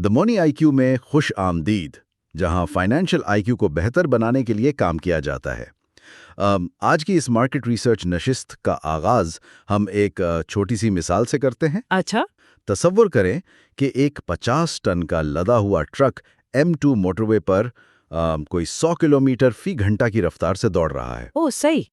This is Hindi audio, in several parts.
द मनी आईक्यू में खुश आमदीद, जहां फाइनेंशियल आईक्यू को बेहतर बनाने के लिए काम किया जाता है। आज की इस मार्केट रिसर्च नशिस्त का आगाज हम एक छोटी सी मिसाल से करते हैं। अच्छा। तसव्वुर करें कि एक 50 टन का लदा हुआ ट्रक M2 मोटरवे पर कोई 100 किलोमीटर फी घंटा की रफ्तार से दौड़ रहा है। ओह सही।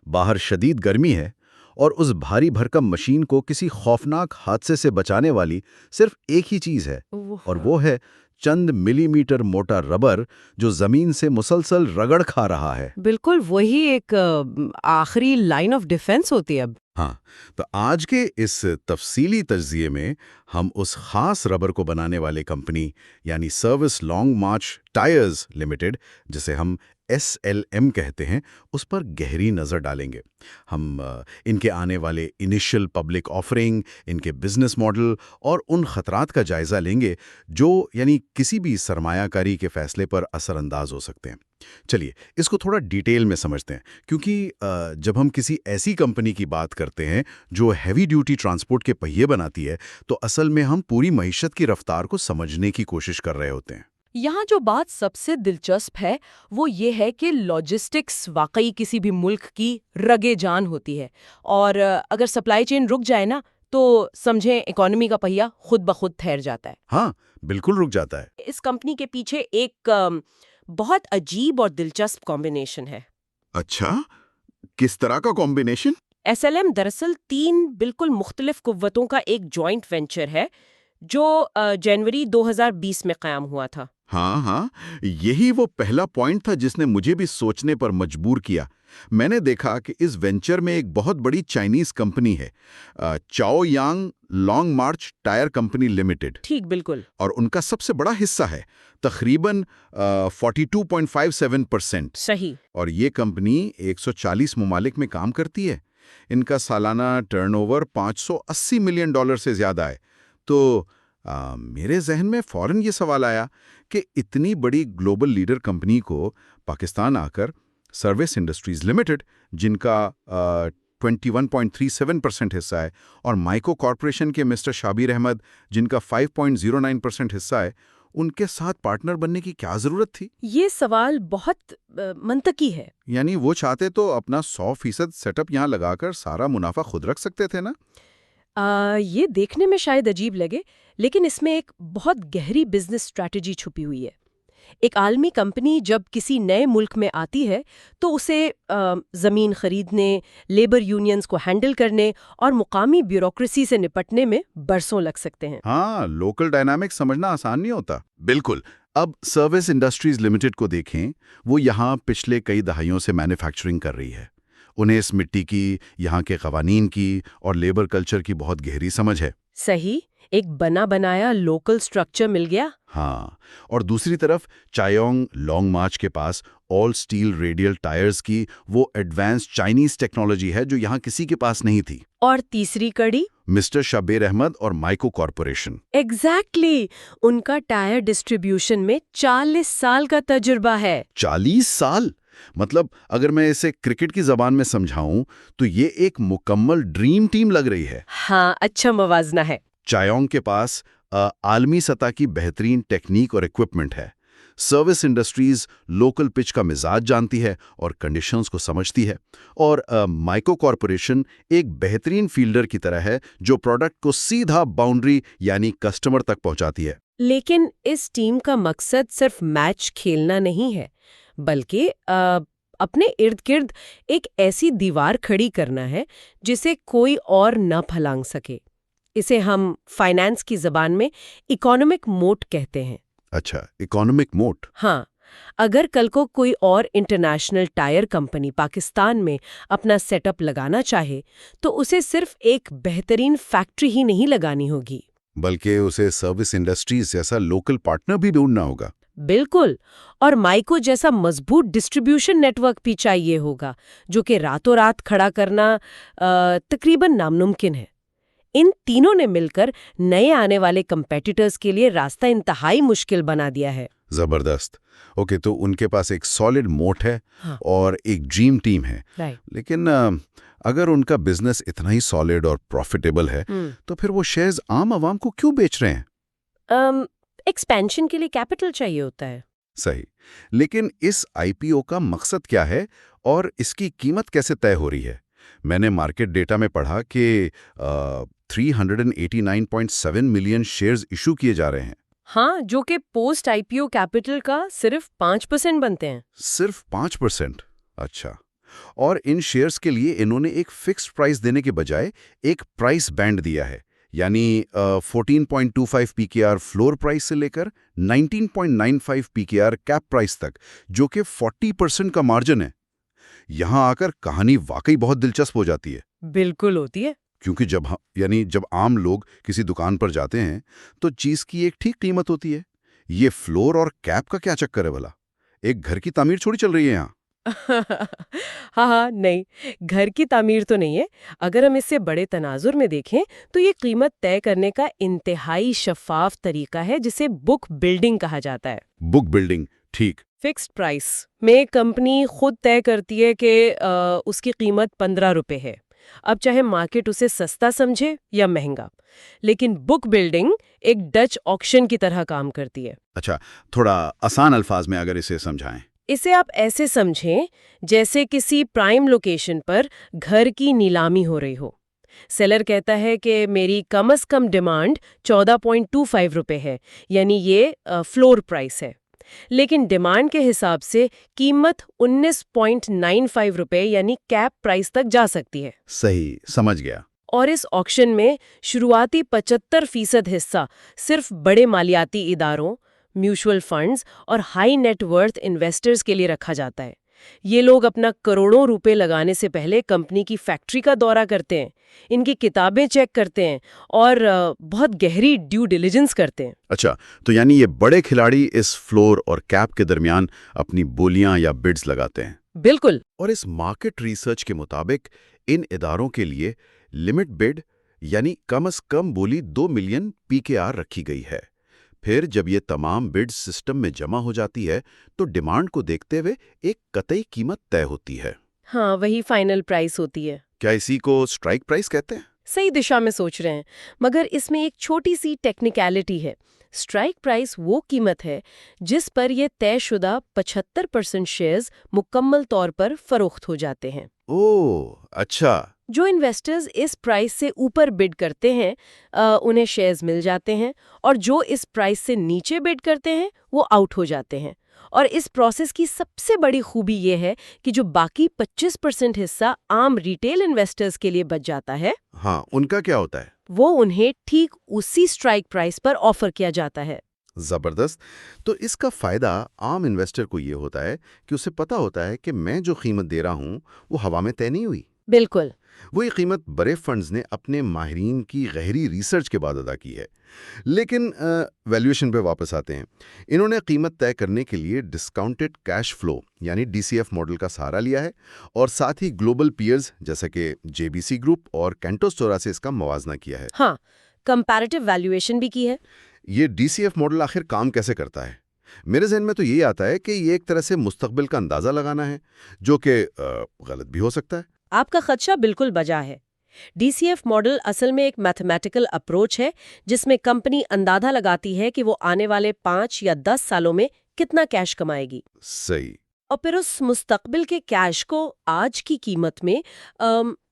बाहर शदीद गर्मी है और उस भारी भरकम मशीन को किसी खौफनाक हादसे से बचाने वाली सिर्फ एक ही चीज है, और वो है चंद मिलीमीटर मोटा रबर जो जमीन से मुसलसल रगड़ खा रहा है। बिल्कुल वही एक आखिरी लाइन ऑफ डिफेंस होती है अब। हाँ, तो आज के इस तफसीली तज्जिये में हम उस खास रबर को बनाने वाले कंपनी यानी सर्विस लॉन्ग मार्च टायर्स लिमिटेड, जिसे हम SLM कहते हैं, उस पर गहरी नज़र डालेंगे। हम इनके आने वाले इनिशियल पब्लिक ऑफरिंग, इनके बिजनेस मॉडल और उन खतरात का जायज़ा लेंगे जो यानी किसी भी सरमायाकारी के फैसले पर असरअंदाज हो सकते हैं। चलिए इसको थोड़ा डिटेल में समझते हैं, क्योंकि जब हम किसी ऐसी कंपनी की बात करते हैं जो हैवी ड्यूटी ट्रांसपोर्ट के पहिए बनाती है, तो असल में हम पूरी मईशत की रफ्तार को समझने की कोशिश कर रहे होते हैं। यहाँ जो बात सबसे दिलचस्प है वो ये है कि लॉजिस्टिक्स वाकई किसी भी मुल्क की रगे जान होती है, और अगर सप्लाई चेन रुक जाए ना तो समझें इकोनॉमी का पहिया खुद ब खुद ठहर जाता है। हाँ, बिल्कुल रुक जाता है। इस कंपनी के पीछे एक बहुत अजीब और दिलचस्प कॉम्बिनेशन है। अच्छा, किस तरह का कॉम्बिनेशन? SLM दरअसल 3 बिल्कुल मुख्तलिफ कुव्वतों का एक जॉइंट वेंचर है जो जनवरी 2020 में कायम हुआ था। हाँ हाँ, यही वो पहला पॉइंट था जिसने मुझे भी सोचने पर मजबूर किया। मैंने देखा कि इस वेंचर में एक बहुत बड़ी चाइनीज कंपनी है, चाओयांग लॉन्ग मार्च टायर कंपनी लिमिटेड। ठीक, बिल्कुल। और उनका सबसे बड़ा हिस्सा है, तकरीबन 42.57%। सही। और ये कंपनी 140 ममालिक में काम करती है। इनका सालाना टर्नओवर $580 मिलियन से ज्यादा है। तो मेरे जहन में फौरन ये सवाल आया कि इतनी बड़ी ग्लोबल लीडर कंपनी को पाकिस्तान आकर सर्विस इंडस्ट्रीज लिमिटेड, जिनका 21.37% हिस्सा है, और माइको कॉरपोरेशन के मिस्टर शाबिर अहमद, जिनका 5.09% हिस्सा है, उनके साथ पार्टनर बनने की क्या जरूरत थी? ये सवाल बहुत मंतकी है। यानी वो चाहते तो अपना 100% सेटअप यहाँ लगाकर सारा मुनाफा खुद रख सकते थे ना? ये देखने में शायद अजीब लगे, लेकिन इसमें एक बहुत गहरी बिजनेस स्ट्रैटेजी छुपी हुई है। एक आलमी कंपनी जब किसी नए मुल्क में आती है तो उसे ज़मीन खरीदने, लेबर यूनियंस को हैंडल करने और मुकामी ब्यूरोक्रेसी से निपटने में बरसों लग सकते हैं। हाँ, लोकल डायनामिक्स समझना आसान नहीं होता। बिल्कुल। अब सर्विस इंडस्ट्रीज लिमिटेड को देखें, वो यहाँ पिछले कई दहाइयों से मैन्युफैक्चरिंग कर रही है। उन्हें इस मिट्टी की, यहाँ के कवानीन की और लेबर कल्चर की बहुत गहरी समझ है। सही, एक बना बनाया लोकल स्ट्रक्चर मिल गया। हाँ, और दूसरी तरफ चायोंग लॉन्ग मार्च के पास ऑल स्टील रेडियल टायर्स की वो एडवांस चाइनीज टेक्नोलॉजी है जो यहाँ किसी के पास नहीं थी। और तीसरी कड़ी मिस्टर शबीर अहमद और माइको कॉरपोरेशन। एग्जैक्टली, उनका टायर डिस्ट्रीब्यूशन में 40 साल का तजुर्बा है। 40 साल? मतलब अगर मैं इसे क्रिकेट की जबान में समझाऊं तो ये एक मुकम्मल ड्रीम टीम लग रही है। हाँ, अच्छा मवाजना है। चायोंग के पास आलमी सतह की बेहतरीन टेक्निक और इक्विपमेंट है। सर्विस इंडस्ट्रीज लोकल पिच का मिजाज जानती है और कंडीशंस को समझती है। और माइको कॉरपोरेशन एक बेहतरीन फील्डर की तरह है जो प्रोडक्ट को सीधा बाउंड्री यानी कस्टमर तक पहुंचाती है। लेकिन इस टीम का मकसद सिर्फ मैच खेलना नहीं है, बल्कि अपने इर्द गिर्द एक ऐसी दीवार खड़ी करना है जिसे कोई और न फलांग सके। इसे हम फाइनेंस की जबान में इकोनॉमिक मोट कहते हैं। अच्छा, इकोनॉमिक मोट। हाँ, अगर कल को कोई और इंटरनेशनल टायर कंपनी पाकिस्तान में अपना सेटअप लगाना चाहे तो उसे सिर्फ एक बेहतरीन फैक्ट्री ही नहीं लगानी होगी, बल्कि उसे सर्विस इंडस्ट्रीज जैसा लोकल पार्टनर भी ढूंढना होगा। बिल्कुल। और माइको जैसा मजबूत डिस्ट्रीब्यूशन नेटवर्क भी चाहिए होगा, जो कि रातों रात खड़ा करना तकरीबन नामुमकिन है। इन तीनों ने मिलकर नए आने वाले कंपेटिटर्स के लिए रास्ता इंतहाई मुश्किल बना दिया है। जबरदस्त। ओके, तो उनके पास एक सॉलिड मोट है। हाँ। और एक ड्रीम टीम है। राइट। लेकिन अगर उनका बिजनेस इतना ही सॉलिड और प्रॉफिटेबल है तो फिर वो शेयर्स आम आवाम को क्यों बेच रहे हैं? एक्सपेंशन के लिए कैपिटल चाहिए होता है। सही। लेकिन इस आईपीओ का मकसद क्या है और इसकी कीमत कैसे तय हो रही है? मैंने मार्केट डेटा में पढ़ा कि 389.7 मिलियन शेयर्स इशू किए जा रहे हैं। हाँ, जो कि पोस्ट आईपीओ कैपिटल का सिर्फ 5% बनते हैं। सिर्फ 5%? अच्छा। और इन शेयर्स के लिए इन्होंने एक फिक्स्ड प्राइस देने के बजाय एक प्राइस बैंड दिया है, यानी 14.25 पीकेआर फ्लोर प्राइस से लेकर 19.95 पीकेआर कैप प्राइस तक, जो कि 40% का मार्जिन है। यहां आकर कहानी वाकई बहुत दिलचस्प हो जाती है। बिल्कुल होती है। क्योंकि जब आम लोग किसी दुकान पर जाते हैं तो चीज की एक ठीक कीमत होती है। ये फ्लोर और कैप का क्या चक्कर है भला? एक घर की तामीर छोड़ी चल रही है यहाँ। हाँ हाँ, नहीं, घर की तामीर तो नहीं है। अगर हम इसे बड़े तनाजुर में देखें तो ये कीमत तय करने का इंतहाई शफाफ तरीका है, जिसे बुक बिल्डिंग कहा जाता है। बुक बिल्डिंग, ठीक। फिक्स्ड प्राइस में कंपनी खुद तय करती है कि उसकी कीमत 15 रुपए है। अब चाहे मार्केट उसे सस्ता समझे या महंगा, लेकिन बुक बिल्डिंग एक डच ऑक्शन की तरह काम करती है। अच्छा, थोड़ा आसान अल्फाज में अगर इसे समझाएं। इसे आप ऐसे समझें जैसे किसी प्राइम लोकेशन पर घर की नीलामी हो रही हो। सेलर कहता है कि मेरी कम से कम डिमांड 14.25 रुपए है, यानी ये फ्लोर प्राइस है। लेकिन डिमांड के हिसाब से कीमत 19.95 रुपए यानी कैप प्राइस तक जा सकती है। सही, समझ गया। और इस ऑक्शन में शुरुआती 75% हिस्सा सिर्फ बड़े मालियाती इदारों, म्यूचुअल फंड्स और हाई नेट वर्थ इन्वेस्टर्स के लिए रखा जाता है। ये लोग अपना करोड़ों रुपए लगाने से पहले कंपनी की फैक्ट्री का दौरा करते हैं, इनकी किताबें चेक करते हैं और बहुत गहरी ड्यू डिलिजेंस करते हैं। अच्छा, तो यानी ये बड़े खिलाड़ी इस फ्लोर और कैप के दरमियान अपनी बोलियां या बिड्स लगाते हैं। बिल्कुल। और इस मार्केट रिसर्च के मुताबिक इन इदारों के लिए लिमिट बिड यानी कम से कम बोली 2 मिलियन पीकेआर रखी गई है। फिर जब ये तमाम बिड्स सिस्टम में जमा हो जाती है तो डिमांड को देखते हुए एक कतई कीमत तय होती है। हाँ, वही फाइनल प्राइस होती है। क्या इसी को स्ट्राइक प्राइस कहते हैं? सही दिशा में सोच रहे हैं, मगर इसमें एक छोटी सी टेक्निकलिटी है। स्ट्राइक प्राइस वो कीमत है जिस पर ये तयशुदा 75% शेयर्स मुकम्मल तौर पर फरोख्त हो जाते हैं। ओह, अच्छा। जो इन्वेस्टर्स इस प्राइस से ऊपर बिड करते हैं उन्हें शेयर्स मिल जाते हैं, और जो इस प्राइस से नीचे बिड करते हैं वो आउट हो जाते हैं। और इस प्रोसेस की सबसे बड़ी खूबी ये है कि जो बाकी 25% हिस्सा आम रिटेल इन्वेस्टर्स के लिए बच जाता है, हाँ, उनका क्या होता है? वो उन्हें ठीक उसी स्ट्राइक प्राइस पर ऑफर किया जाता है। जबरदस्त। तो इसका फायदा आम इन्वेस्टर को ये होता है कि उसे पता होता है कि मैं जो कीमत दे रहा हूँ वो हवा में तय नहीं हुई। बिल्कुल। वो ये कीमत बड़े फंड्स ने अपने माहिरीन की गहरी रिसर्च के बाद अदा की है। लेकिन वैल्यूएशन पे वापस आते हैं। इन्होंने कीमत तय करने के लिए डिस्काउंटेड कैश फ्लो यानी डीसीएफ मॉडल का सहारा लिया है और साथ ही ग्लोबल पीयर्स जैसे कि जेबीसी ग्रुप और कैंटोस्टोरा से इसका मवाजना किया है। हाँ, कंपैरेटिव वैल्यूएशन भी की है। ये डीसीएफ मॉडल आखिर काम कैसे करता है? मेरे ज़हन में तो ये आता है कि ये एक तरह से मुस्तकबिल का अंदाज़ा लगाना है, जो कि गलत भी हो सकता है। आपका खदशा बिल्कुल बजा है। डीसीएफ मॉडल असल में एक मैथमेटिकल अप्रोच है जिसमें कंपनी अंदाजा लगाती है कि वो आने वाले 5 या 10 सालों में कितना कैश कमाएगी। सही। और फिर उस मुस्तकबिल के कैश को आज की कीमत में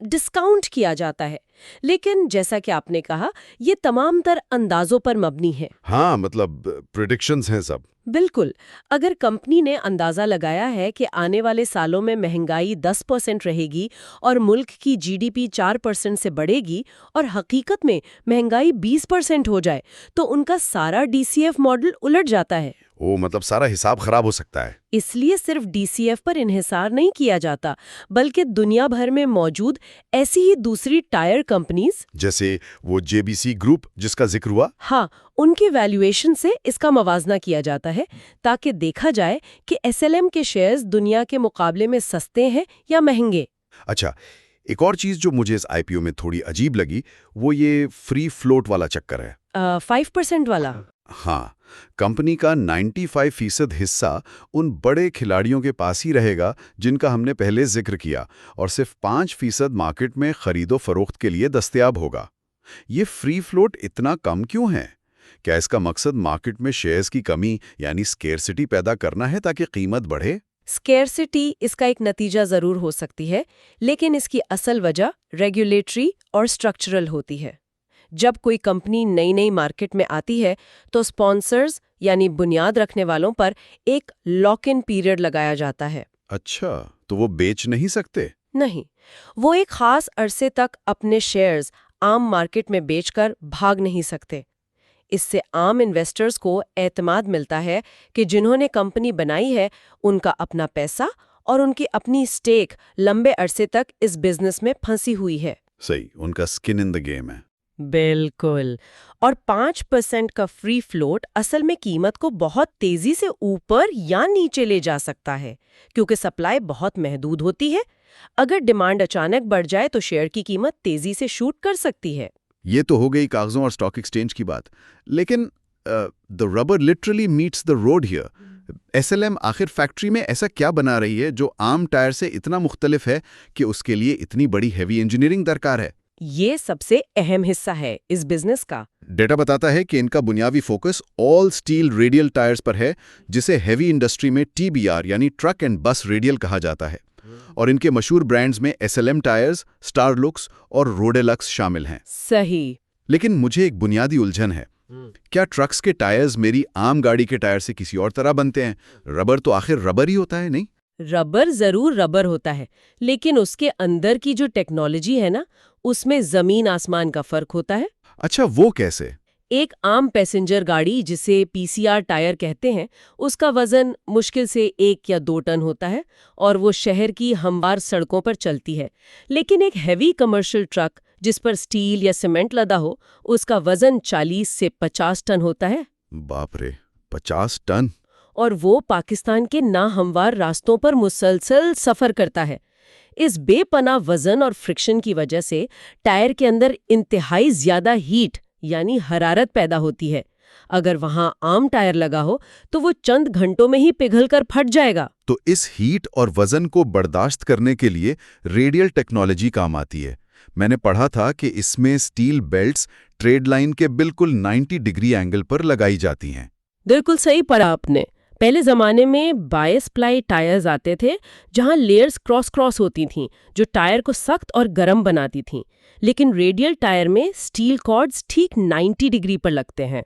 डिस्काउंट किया जाता है। लेकिन जैसा कि आपने कहा, ये तमाम तर अंदाजों पर मबनी है। हाँ, मतलब प्रेडिक्शंस हैं सब। बिल्कुल। अगर कंपनी ने अंदाजा लगाया है कि आने वाले सालों में महंगाई 10% रहेगी और मुल्क की जीडीपी 4% से बढ़ेगी और हकीकत में महंगाई 20% हो जाए, तो उनका सारा डीसीएफ मॉडल उलट जाता है। ओ, मतलब सारा हिसाब खराब हो सकता है। इसलिए सिर्फ डीसीएफ पर इन्हिसार नहीं किया जाता, बल्कि दुनिया भर में मौजूद ऐसी ही दूसरी टायर कंपनीज, जैसे वो जेबीसी ग्रुप जिसका जिक्र हुआ, हाँ, उनके वैल्यूएशन से इसका मवाजना किया जाता है ताकि देखा जाए कि एसएलएम के शेयर्स दुनिया के मुकाबले में सस्ते हैं या महंगे। अच्छा, एक और चीज जो मुझे इस आईपीओ में थोड़ी अजीब लगी वो ये फ्री फ्लोट वाला चक्कर है। 5% वाला। हाँ, कंपनी का 95% हिस्सा उन बड़े खिलाड़ियों के पास ही रहेगा जिनका हमने पहले जिक्र किया, और सिर्फ 5% मार्केट में खरीदो फरोख्त के लिए दस्तयाब होगा। ये फ्री फ्लोट इतना कम क्यों है? क्या इसका मकसद मार्केट में शेयर्स की कमी यानी स्केर्सिटी पैदा करना है ताकि कीमत बढ़े? स्केर्सिटी इसका एक नतीजा जरूर हो सकती है, लेकिन इसकी असल वजह रेगुलेटरी और स्ट्रक्चरल होती है। जब कोई कंपनी नई नई मार्केट में आती है तो स्पॉन्सर्स यानी बुनियाद रखने वालों पर एक लॉक इन पीरियड लगाया जाता है। अच्छा, तो वो बेच नहीं सकते? नहीं, वो एक खास अरसे तक अपने शेयर्स आम मार्केट में बेचकर भाग नहीं सकते। इससे आम इन्वेस्टर्स को एतमाद मिलता है कि जिन्होंने कंपनी बनाई है उनका अपना पैसा और उनकी अपनी स्टेक लंबे अरसे तक इस बिजनेस में फंसी हुई है। सही, उनका स्किन इन द गेम है। बिल्कुल। और 5% का फ्री फ्लोट असल में कीमत को बहुत तेजी से ऊपर या नीचे ले जा सकता है, क्योंकि सप्लाई बहुत महदूद होती है। अगर डिमांड अचानक बढ़ जाए तो शेयर की कीमत तेजी से शूट कर सकती है। ये तो हो गई कागजों और स्टॉक एक्सचेंज की बात, लेकिन the rubber literally meets the road here. SLM आखिर फैक्ट्री में ऐसा क्या बना रही है जो आम टायर से इतना मुख्तलिफ है कि उसके लिए इतनी बड़ी हैवी इंजीनियरिंग दरकार है? ये सबसे अहम हिस्सा है इस बिजनेस का। डेटा बताता है कि इनका बुनियादी focus all steel radial tyres पर है, जिसे हैवी इंडस्ट्री में टीबीआर यानी ट्रक एंड बस रेडियल कहा जाता है। और इनके मशहूर ब्रांड्स में एसएलएम टायर्स, स्टारलुक्स और रोडेलक्स शामिल हैं। सही। लेकिन मुझे एक बुनियादी उलझन है। क्या ट्रक्स के टायर्स मेरी आम गाड़ी के टायर से किसी और तरह बनते हैं? रबर तो आखिर रबर ही होता है, नहीं? रबर जरूर रबर होता है, लेकिन उसके अंदर की जो टेक्नोलॉजी है ना, उसमें जमीन आसमान का फर्क होता है। अच्छा, वो कैसे? एक आम पैसेंजर गाड़ी जिसे पीसीआर टायर कहते हैं, उसका वजन मुश्किल से 1 या 2 टन होता है और वो शहर की हमवार सड़कों पर चलती है। लेकिन एक हैवी कमर्शियल ट्रक जिस पर स्टील या सीमेंट लदा हो, उसका वजन 40 से 50 टन होता है। बाप रे, 50 टन! और वो पाकिस्तान के नाहमवार रास्तों पर मुसलसल सफर करता है। इस बेपनाह वजन और फ्रिक्शन की वजह से टायर के अंदर इंतहाई ज्यादा हीट यानी हरारत पैदा होती है। अगर वहां आम टायर लगा हो तो वो चंद घंटों में ही पिघलकर फट जाएगा। तो इस हीट और वजन को बर्दाश्त करने के लिए रेडियल टेक्नोलॉजी काम आती है। मैंने पढ़ा था कि इसमें स्टील बेल्ट्स ट्रेड लाइन के बिल्कुल 90 डिग्री एंगल पर लगाई जाती हैं। बिल्कुल सही पढ़ा आपने। पहले जमाने में बायस प्लाई टायर्स आते थे, जहां लेयर्स क्रॉस होती थीं, जो टायर को सख्त और गर्म बनाती थीं। लेकिन रेडियल टायर में स्टील कॉर्ड्स ठीक 90 डिग्री पर लगते हैं।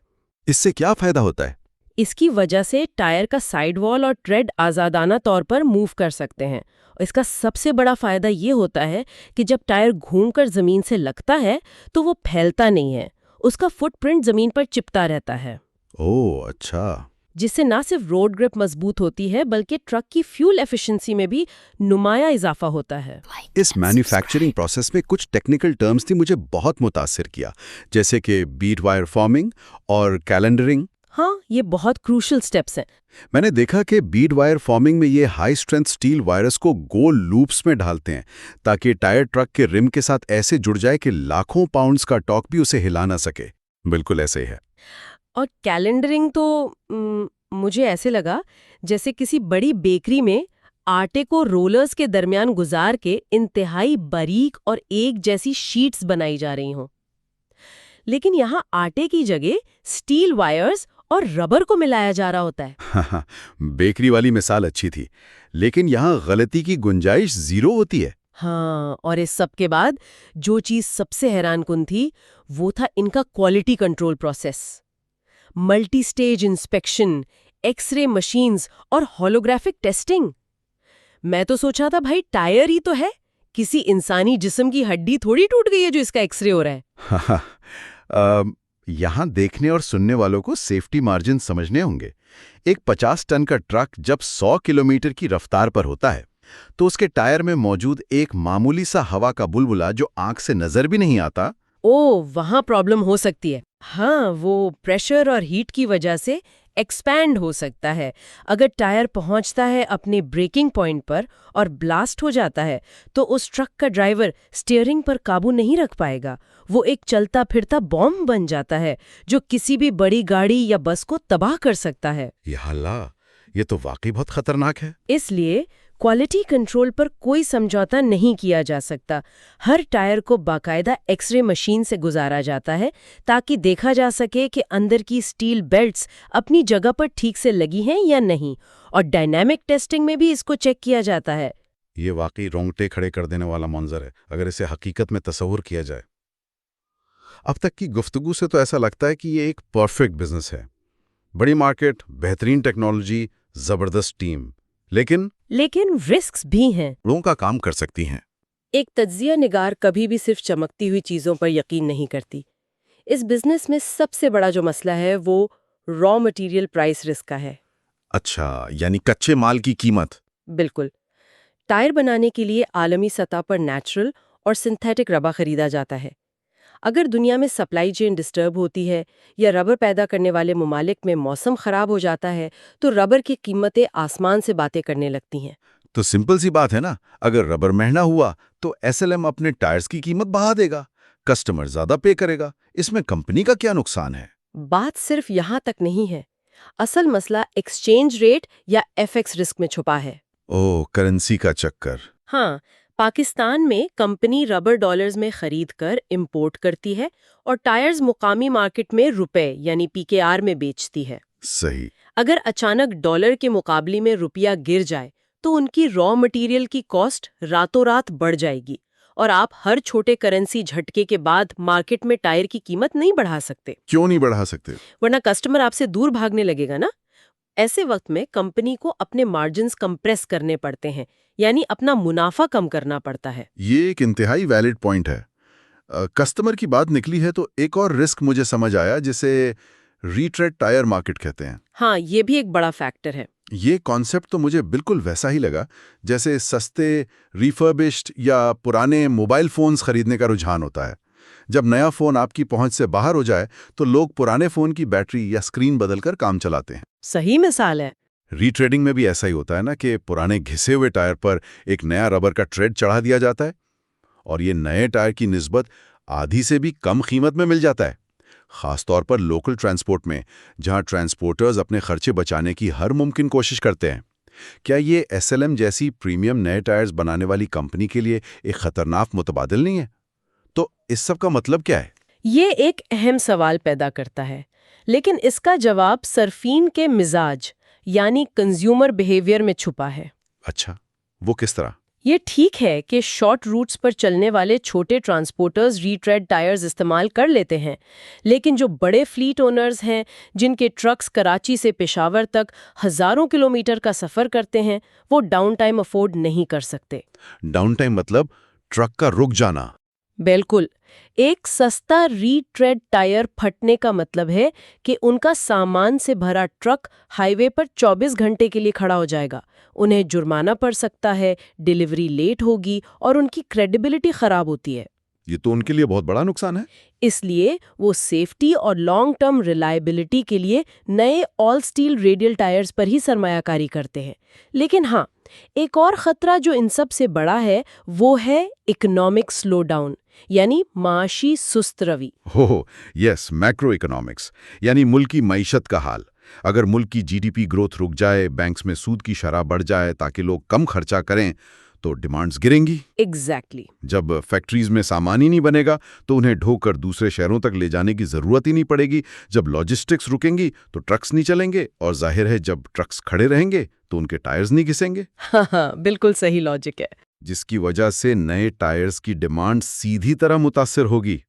इससे क्या फायदा होता है? इसकी वजह से टायर का साइड वॉल और ट्रेड आज़ादाना तौर पर मूव कर सकते हैं। इसका सबसे बड़ा फायदा ये होता है कि जब टायर घूमकर जमीन से लगता है तो वो फैलता नहीं है, उसका फुटप्रिंट जमीन पर चिपता रहता है। ओह अच्छा। जिससे ना सिर्फ रोड ग्रिप मजबूत होती है बल्कि ट्रक की फ्यूल एफिशिएंसी में भी नुमाया इजाफा होता है। इस मैन्युफैक्चरिंग प्रोसेस में कुछ टेक्निकल टर्म्स थी मुझे बहुत मुतासिर किया, जैसे कि बीट वायर फॉर्मिंग और कैलेंडरिंग। हाँ, ये बहुत क्रूशल स्टेप्स हैं। मैंने देखा कि बीड वायर फॉर्मिंग में ये हाई स्ट्रेंथ स्टील वायरस को गोल लूप्स में ढालते हैं ताकि टायर ट्रक के रिम के साथ ऐसे जुड़ जाए कि लाखों पाउंड्स का टॉर्क भी उसे हिला ना सके। बिल्कुल ऐसे ही है। और कैलेंडरिंग तो मुझे ऐसे लगा जैसे किसी बड़ी बेकरी में आटे को रोलर्स के दरमियान गुजार के इंतहाई बारीक और एक जैसी शीट्स बनाई जा रही हों। लेकिन यहाँ आटे की जगह स्टील वायर्स और रबर को मिलाया जा रहा होता है। हाँ, बेकरी वाली मिसाल अच्छी थी, लेकिन यहाँ गलती की गुंजाइश जीरो होती है। हाँ, और इस सब के बाद जो चीज सबसे हैरानकुन थी वो था इनका quality control process. Multi stage inspection, X-ray machines और होलोग्राफिक टेस्टिंग। मैं तो सोचा था भाई टायर ही तो है, किसी इंसानी जिस्म की हड्डी थोड़ी टूट गई है जो इसका एक्सरे हो रहा है। यहाँ देखने और सुनने वालों को सेफ्टी मार्जिन समझने होंगे। एक 50 टन का ट्रक जब 100 किलोमीटर की रफ्तार पर होता है तो उसके टायर में मौजूद एक मामूली सा हवा का बुलबुला जो आंख से नजर भी नहीं आता, वहाँ प्रॉब्लम हो सकती है। हाँ, वो प्रेशर और हीट की वजह से एक्सपैंड हो सकता है। अगर टायर पहुंचता है अपने ब्रेकिंग पॉइंट पर और ब्लास्ट हो जाता है तो उस ट्रक का ड्राइवर स्टीयरिंग पर काबू नहीं रख पाएगा। वो एक चलता फिरता बॉम्ब बन जाता है जो किसी भी बड़ी गाड़ी या बस को तबाह कर सकता है। ये तो वाकई बहुत खतरनाक है। इसलिए क्वालिटी कंट्रोल पर कोई समझौता नहीं किया जा सकता। हर टायर को बाकायदा एक्सरे मशीन से गुजारा जाता है ताकि देखा जा सके कि अंदर की स्टील बेल्ट्स अपनी जगह पर ठीक से लगी हैं या नहीं, और डायनामिक टेस्टिंग में भी इसको चेक किया जाता है। ये वाकई रोंगटे खड़े कर देने वाला मंजर है अगर इसे हकीकत में तस्वुर किया जाए। अब तक की गुफ्तगू से तो ऐसा लगता है कि ये एक परफेक्ट बिजनेस है। बड़ी मार्केट, बेहतरीन टेक्नोलॉजी, जबरदस्त टीम, लेकिन रिस्क्स भी हैं। लोगों का काम कर सकती हैं। एक तज्जिया निगार कभी भी सिर्फ चमकती हुई चीजों पर यकीन नहीं करती। इस बिजनेस में सबसे बड़ा जो मसला है वो रॉ मटेरियल प्राइस रिस्क का है। अच्छा, यानी कच्चे माल की कीमत। बिल्कुल। टायर बनाने के लिए आलमी सतह पर नेचुरल और सिंथेटिक रबर खरीदा जाता है। अगर दुनिया में सप्लाई चेन डिस्टर्ब होती है या रबर पैदा करने वाले ममालिक में मौसम खराब हो जाता है तो रबर की कीमतें आसमान से बातें करने लगती हैं। तो सिंपल सी बात है ना, अगर रबर महंगा हुआ तो एसएलएम अपने टायर्स की कीमत बढ़ा देगा, कस्टमर ज्यादा पे करेगा। इसमें कंपनी का क्या नुकसान है? बात सिर्फ यहाँ तक नहीं है। असल मसला एक्सचेंज रेट या एफएक्स रिस्क में छुपा है। ओह, करेंसी का चक्कर। हाँ, पाकिस्तान में कंपनी रबर डॉलर्स में खरीद कर इंपोर्ट करती है और टायर्स मुकामी मार्केट में रुपए यानी पीकेआर में बेचती है। सही। अगर अचानक डॉलर के मुकाबले में रुपया गिर जाए तो उनकी रॉ मटेरियल की कॉस्ट रातों रात बढ़ जाएगी और आप हर छोटे करेंसी झटके के बाद मार्केट में टायर की कीमत नहीं बढ़ा सकते। क्यों नहीं बढ़ा सकते? वरना कस्टमर आपसे दूर भागने लगेगा ना। ऐसे वक्त में कंपनी को अपने मार्जिन्स कंप्रेस करने पड़ते हैं, यानी अपना मुनाफा कम करना पड़ता है। ये एक इंतहाई वैलिड पॉइंट है। कस्टमर की बात निकली है तो एक और रिस्क मुझे समझ आया, जिसे रीट्रेड टायर मार्केट कहते हैं। हाँ, ये भी एक बड़ा फैक्टर है। ये कॉन्सेप्ट तो मुझे बिल्कुल वैसा ही लगा जैसे सस्ते रिफर्बिश्ड या पुराने मोबाइल फोन्स खरीदने का रुझान होता है। जब नया फोन आपकी पहुंच से बाहर हो जाए तो लोग पुराने फोन की बैटरी या स्क्रीन बदलकर काम चलाते हैं। सही मिसाल है। रीट्रेडिंग में भी ऐसा ही होता है ना, कि पुराने घिसे हुए टायर पर एक नया रबर का ट्रेड चढ़ा दिया जाता है और ये नए टायर की निस्बत आधी से भी कम कीमत में मिल जाता है। खासतौर पर लोकल ट्रांसपोर्ट में, जहां ट्रांसपोर्टर्स अपने खर्चे बचाने की हर मुमकिन कोशिश करते हैं। क्या ये एसएलएम जैसी प्रीमियम नए टायर्स बनाने वाली कंपनी के लिए एक खतरनाक मुतबादिल नहीं है? तो इस सब का मतलब क्या है? ये एक अहम सवाल पैदा करता है, लेकिन इसका जवाब सर्फिन के मिजाज यानी कंज्यूमर बिहेवियर में छुपा है। अच्छा, वो किस तरह? ये ठीक है कि शॉर्ट रूट्स पर चलने वाले छोटे ट्रांसपोर्टर्स रीट्रेड टायर्स इस्तेमाल कर लेते हैं, लेकिन जो बड़े फ्लीट ओनर्स हैं, जिनके ट्रक्स कराची से पेशावर तक हजारों किलोमीटर का सफ़र करते हैं, वो डाउन टाइम अफोर्ड नहीं कर सकते। डाउन टाइम मतलब ट्रक का रुक जाना? बिल्कुल। एक सस्ता रीट्रेड टायर फटने का मतलब है कि उनका सामान से भरा ट्रक हाईवे पर 24 घंटे के लिए खड़ा हो जाएगा। उन्हें जुर्माना पड़ सकता है, डिलीवरी लेट होगी और उनकी क्रेडिबिलिटी खराब होती है। ये तो उनके लिए बहुत बड़ा नुकसान है। इसलिए वो सेफ्टी और लॉन्ग टर्म रिलायबिलिटी के लिए नए ऑल स्टील रेडियल टायर्स पर ही सरमायाकारी करते हैं। लेकिन हाँ, एक और खतरा जो इन सब से बड़ा है वो है इकोनॉमिक स्लोडाउन, यानी माशी सुस्त रवि। हो यस, मैक्रो इकोनॉमिक्स, यानी मुल्क की मईशत का हाल। अगर मुल्क की जीडीपी ग्रोथ रुक जाए, बैंक्स में सूद की शरह बढ़ जाए ताकि लोग कम खर्चा करें, तो डिमांड्स गिरेंगी। एग्जैक्टली। जब फैक्ट्रीज में सामान ही नहीं बनेगा तो उन्हें ढोकर दूसरे शहरों तक ले जाने की जरूरत ही नहीं पड़ेगी। जब लॉजिस्टिक्स रुकेंगी तो ट्रक्स नहीं चलेंगे, और जाहिर है जब ट्रक्स खड़े रहेंगे तो उनके टायर्स नहीं घिसेंगे। हाँ, बिल्कुल सही लॉजिक है। जिसकी वजह से नए टायर्स की डिमांड सीधी तरह मुतासिर होगी।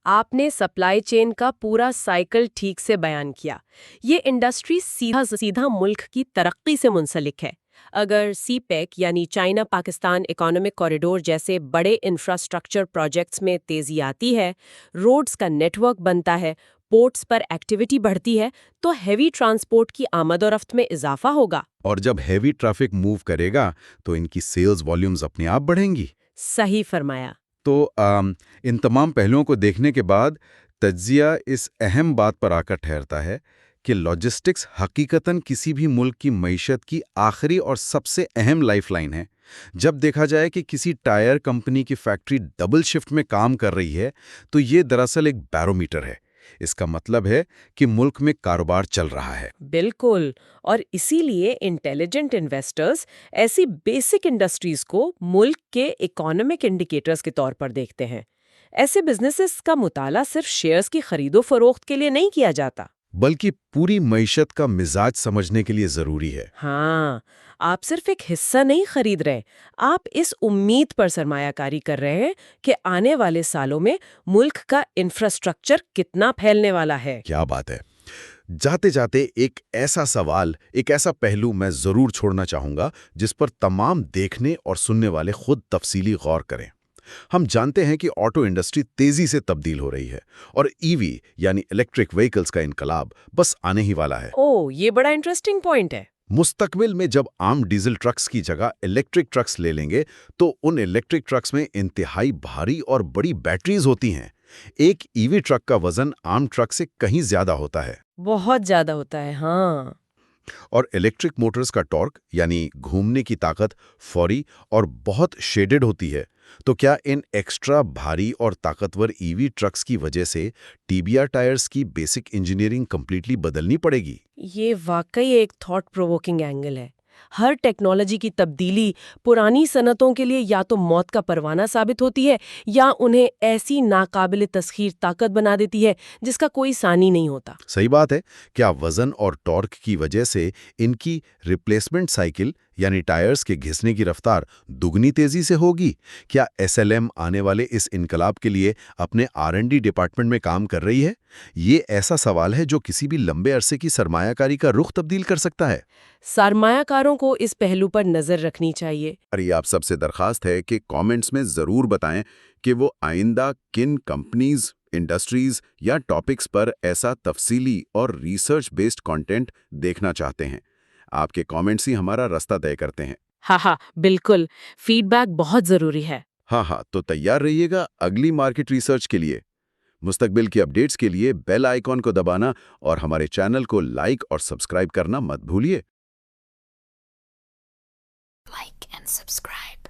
आपने सप्लाई चेन का पूरा साइकिल ठीक से बयान किया। ये इंडस्ट्री सीधा सीधा मुल्क की तरक्की से मुंसलिक है। अगर सीपेक यानी चाइना पाकिस्तान इकोनॉमिक कॉरिडोर जैसे बड़े इंफ्रास्ट्रक्चर प्रोजेक्ट्स में तेजी आती है, रोड्स का नेटवर्क बनता है, पोर्ट्स पर एक्टिविटी बढ़ती है, तो हैवी ट्रांसपोर्ट की आमद और रफ्त में इजाफा होगा। और जब हैवी ट्रैफिक मूव करेगा तो इनकी सेल्स वॉल्यूम्स अपने आप बढ़ेंगी। सही फरमाया। तो इन तमाम पहलुओं को देखने के बाद तज्जिया इस अहम बात पर आकर ठहरता है कि लॉजिस्टिक्स हकीकतन किसी भी मुल्क की मईशत की आखिरी और सबसे अहम लाइफलाइन है। जब देखा जाए कि किसी टायर कंपनी की फैक्ट्री डबल शिफ्ट में काम कर रही है, तो ये दरअसल एक बैरोमीटर है। इसका मतलब है कि मुल्क में कारोबार चल रहा है। बिल्कुल। और इसीलिए इंटेलिजेंट इन्वेस्टर्स ऐसी बेसिक इंडस्ट्रीज को मुल्क के इकोनॉमिक इंडिकेटर्स के तौर पर देखते हैं। ऐसे बिजनेसेस का मुताला सिर्फ शेयर्स की खरीदो फरोख्त के लिए नहीं किया जाता, बल्कि पूरी मईशत का मिजाज समझने के लिए जरूरी है। हाँ, आप सिर्फ एक हिस्सा नहीं खरीद रहे, आप इस उम्मीद पर सरमायाकारी कर रहे हैं कि आने वाले सालों में मुल्क का इंफ्रास्ट्रक्चर कितना फैलने वाला है। क्या बात है। जाते जाते एक ऐसा सवाल, एक ऐसा पहलू मैं जरूर छोड़ना चाहूंगा जिस पर तमाम देखने और सुनने वाले खुद तफसीली गौर करें। हम जानते हैं कि ऑटो इंडस्ट्री तेजी से तब्दील हो रही है और ईवी यानी इलेक्ट्रिक व्हीकल्स का इनकलाब बस आने ही वाला है। ओह, ये बड़ा इंटरेस्टिंग पॉइंट है। मुस्तकबिल में जब आम डीजल ट्रक्स की जगह इलेक्ट्रिक ट्रक्स ले लेंगे तो उन इलेक्ट्रिक ट्रक्स में इंतहाई भारी और बड़ी बैटरीज होती हैं। एक ईवी ट्रक का वजन आम ट्रक से कहीं ज्यादा होता है। बहुत ज्यादा होता है, हाँ। और इलेक्ट्रिक मोटर्स का टॉर्क यानी घूमने की ताकत फौरी और बहुत शेडेड होती है। तो क्या इन एक्स्ट्रा भारी और ताकतवर ईवी ट्रक्स की वजह से टीबीआर टायर्स की बेसिक इंजीनियरिंग कंप्लीटली बदलनी पड़ेगी? ये वाकई एक थॉट प्रोवोकिंग एंगल है। हर टेक्नोलॉजी की तब्दीली पुरानी सनतों के लिए या तो मौत का परवाना साबित होती है या उन्हें ऐसी नाकाबिले तस्खीर ताकत बना देती है जिसका कोई सानी नहीं होता। सही बात है। क्या वजन और टॉर्क की वजह से इनकी रिप्लेसमेंट साइकिल यानी टायर्स के घिसने की रफ्तार दुगनी तेजी से होगी? क्या एसएलएम आने वाले इस इनकलाब के लिए अपने आर&डी डिपार्टमेंट में काम कर रही है? ये ऐसा सवाल है जो किसी भी लंबे अरसे की सरमायाकारी का रुख तब्दील कर सकता है। सरमायाकारों को इस पहलू पर नजर रखनी चाहिए। अरे आप सबसे दरखास्त है कि कमेंट्स में जरूर बताएं कि वो आइंदा किन कंपनीज, इंडस्ट्रीज या टॉपिक्स पर ऐसा तफसीली और रिसर्च बेस्ड कंटेंट देखना चाहते हैं। आपके कमेंट्स ही हमारा रास्ता तय करते हैं। हाँ हाँ, बिल्कुल। फीडबैक बहुत जरूरी है। हाँ, तो तैयार रहिएगा अगली मार्केट रिसर्च के लिए। मुस्तकबिल की अपडेट्स के लिए बेल आइकॉन को दबाना और हमारे चैनल को लाइक और सब्सक्राइब करना मत भूलिए। Like and subscribe.